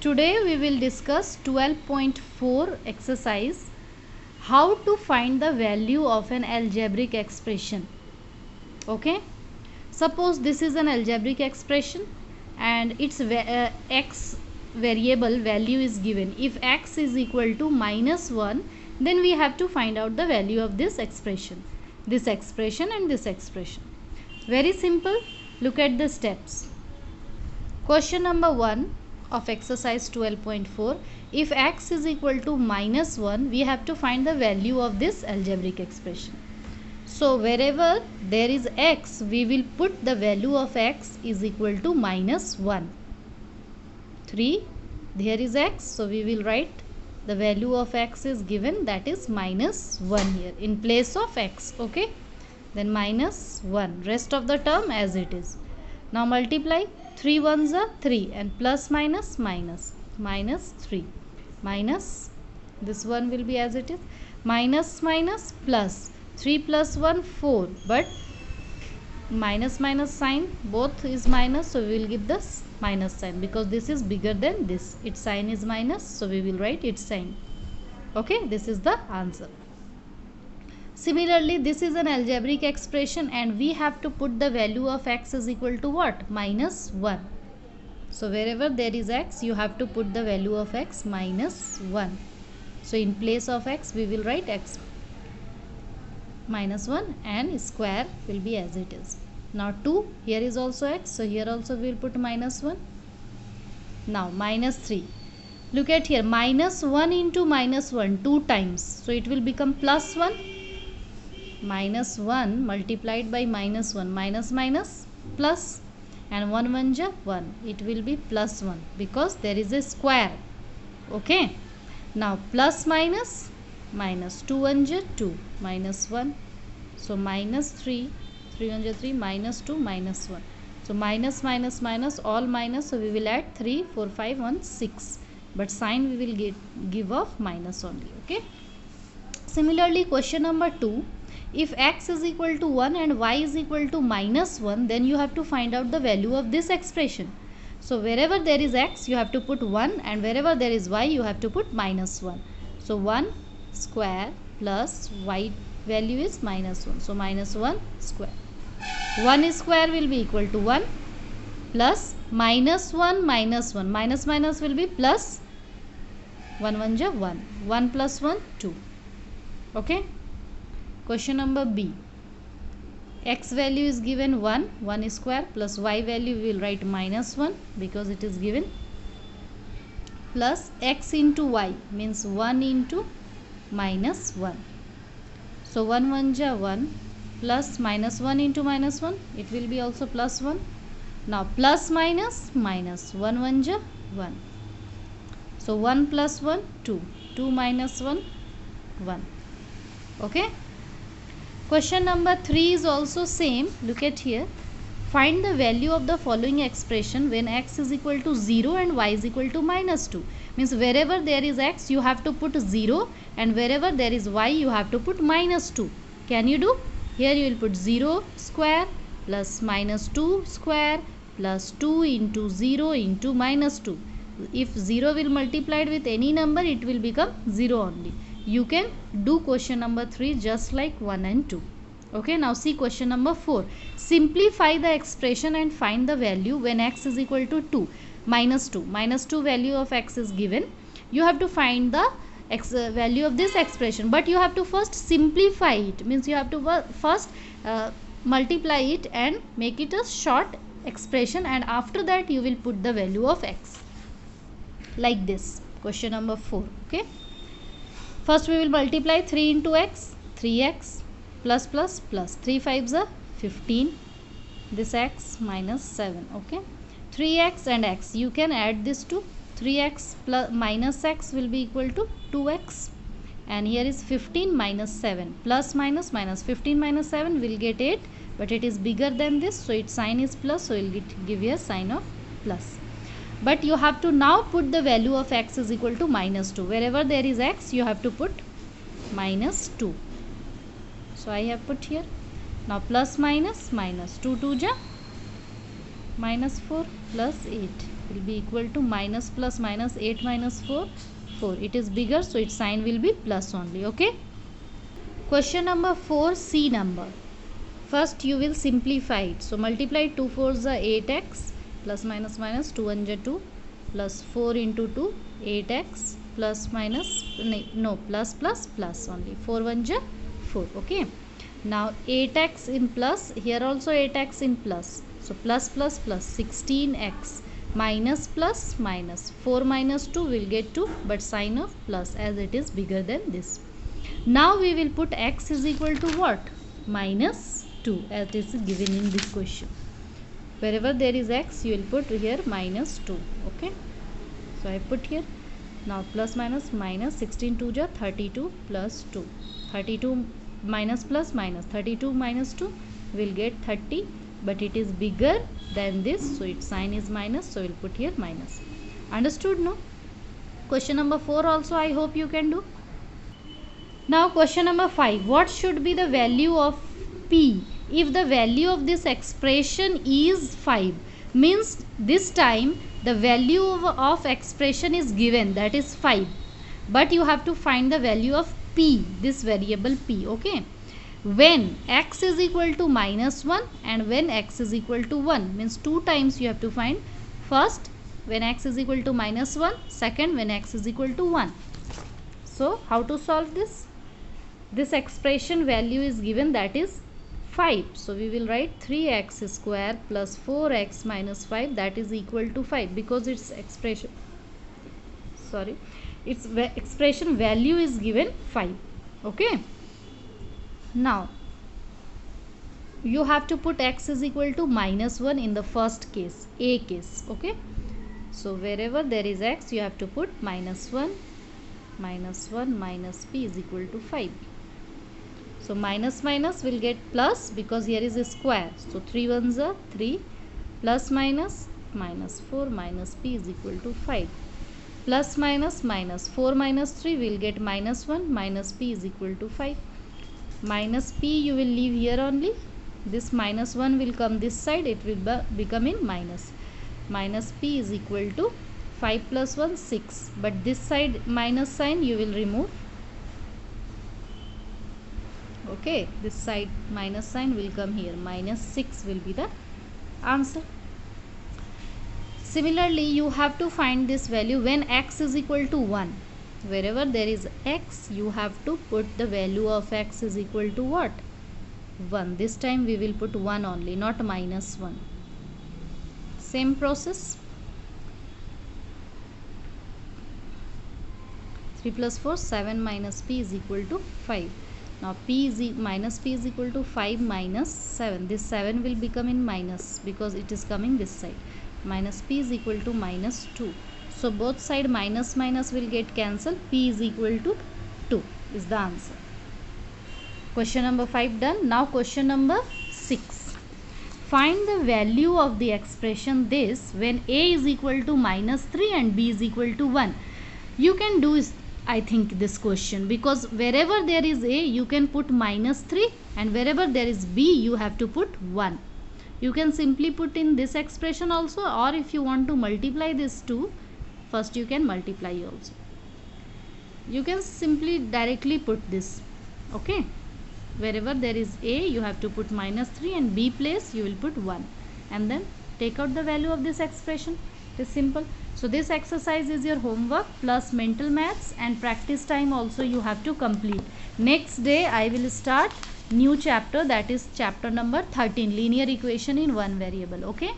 Today we will discuss 12.4 exercise, how to find the value of an algebraic expression. Okay, suppose this is an algebraic expression and its x variable value is given. If x is equal to -1, then we have to find out the value of this expression and this expression. Very simple. Look at the steps. Question number 1 of exercise 12.4. If x is equal to -1, we have to find the value of this algebraic expression. So wherever there is x, we will put the value of x is equal to -1. 3, there is x, so we will write the value of x is given, that is -1 here in place of x. Okay, then -1, rest of the term as it is. Now multiply. 3 ones are 3 and plus minus -3 minus, this one will be as it is, minus plus, 3 plus 1 4, but minus sign, both is minus, so we will give this minus sign because this is bigger than this. Its sign is minus, so we will write its sign. Okay, this is the answer. Similarly, this is an algebraic expression and we have to put the value of x is equal to what? -1. So wherever there is x, you have to put the value of x -1. So in place of x, we will write x -1 and square will be as it is. Now 2, here is also x, so here also we will put -1. Now -3. Look at here, -1 into -1 2 times, so it will become +1. -1 multiplied by -1, minus plus, and 1 1 ja 1, it will be +1 because there is a square. Okay, now plus minus, 2 1 ja 2, -1, so -3, 3 1 ja 3, -2, -1, so minus all minus, so we will add 3 4 5 1 6, but sign we will give of minus only. Okay, similarly question number 2. If x is equal to 1 and y is equal to -1, then you have to find out the value of this expression. So wherever there is x, you have to put 1, and wherever there is y, you have to put -1. So 1 square plus y value is -1, so -1 square. 1 square will be equal to 1 plus -1 -1, minus will be plus, 1 1 ja 1, 1 plus 1 2. Okay, question number B. X value is given 1 square plus y value we will write -1 because it is given, plus x into y means 1 into -1. So 1 1 ja 1 plus -1 into -1, it will be also +1. Now plus minus, 1 1 ja 1. So 1 plus 1 2, 2 minus 1 1. Okay, question number 3 is also same. Look at here, find the value of the following expression when x is equal to 0 and y is equal to -2. Means wherever there is x, you have to put 0, and wherever there is y, you have to put -2. Can you do? Here you will put 0 square plus -2 square plus 2 into 0 into -2. If 0 will multiplied with any number, it will become 0 only. You can do question number 3 just like 1 and 2. Okay, now see question number 4. Simplify the expression and find the value when x is equal to 2. -2 value of x is given. You have to find the value of this expression, but you have to first simplify it. Means you have to first multiply it and make it a short expression, and after that you will put the value of x like this. Question number 4. Okay, first we will multiply 3 into x, 3x plus 3 5s are 15, this x minus 7. Okay, 3x and x, you can add this to 3x plus minus x will be equal to 2x, and here is 15 minus 7 plus minus 15 minus 7 will get 8, but it is bigger than this, so its sign is plus, so we will give you a sign of plus. But you have to now put the value of x is equal to -2. Wherever there is x, you have to put -2. So I have put here. Now plus minus, 2 2 ja -4 plus 8. will be equal to minus plus minus 8 minus 4, 4. It is bigger, so its sign will be plus only. Okay. Question number 4, C number. First you will simplify it. So multiply 2 4s are 8x plus minus minus 2 1 are 2 plus 4 into 2 8x plus minus no plus plus plus only 4 1 are 4. Okay. Now 8x in plus, here also 8x in plus. So plus plus plus 16x minus plus minus 4 minus 2 will get 2, but sign of plus as it is bigger than this. Now we will put x is equal to what? Minus 2 as it is given in this question. Wherever there is x you will put here minus 2. Okay. So I put here. Now plus minus minus 16 2 ja 32 plus 2. 32 minus plus minus 32 minus 2 will get 30, but it is bigger than this, so its sign is minus, so we'll put here minus. Understood? No? Question number 4 also I hope you can do. Now question number 5. What should be the value of p if the value of this expression is 5? Means this time the value of expression is given, that is 5, but you have to find the value of p, this variable p. Okay. When x is equal to minus 1 and when x is equal to 1, means 2 times you have to find. First when x is equal to minus 1, second when x is equal to 1. So how to solve this? This expression value is given, that is 5. So we will write 3x square plus 4x minus 5, that is equal to 5, because its expression value is given 5. Okay. Now you have to put x is equal to minus 1 in the first case, a case. Okay. So wherever there is x you have to put minus 1 minus p is equal to 5. So minus minus will get plus, because here is a square. So 3 1s are 3 plus minus minus 4 minus p is equal to 5. Plus minus minus 4 minus 3 will get minus 1 minus p is equal to 5. Minus p you will leave here only. This minus 1 will come this side, it will become in minus. Minus p is equal to 5 plus 1 6, but this side minus sign you will remove. Okay, this side minus sign will come here, minus 6 will be the answer. Similarly you have to find this value when x is equal to 1. Wherever there is x you have to put the value of x is equal to what? 1. This time we will put 1 only, not minus 1. Same process. 3 plus 4 7 minus p is equal to 5. Now minus p is equal to 5 minus 7. This 7 will become in minus because it is coming this side. Minus p is equal to minus 2. So both side minus minus will get cancelled. P is equal to 2 is the answer. Question number 5 done. Now question number 6. Find the value of the expression this when a is equal to minus 3 and b is equal to 1. You can do I think this question, because wherever there is a you can put minus 3 and wherever there is b you have to put 1. You can simply put in this expression also, or if you want to multiply this 2, first you can multiply also. You can simply directly put this. Okay. Wherever there is a you have to put minus 3 and b place you will put 1 and then take out the value of this expression. It is simple. So this exercise is your homework plus mental maths, and practice time also you have to complete. Next day I will start new chapter, that is chapter number 13, linear equation in one variable. Okay.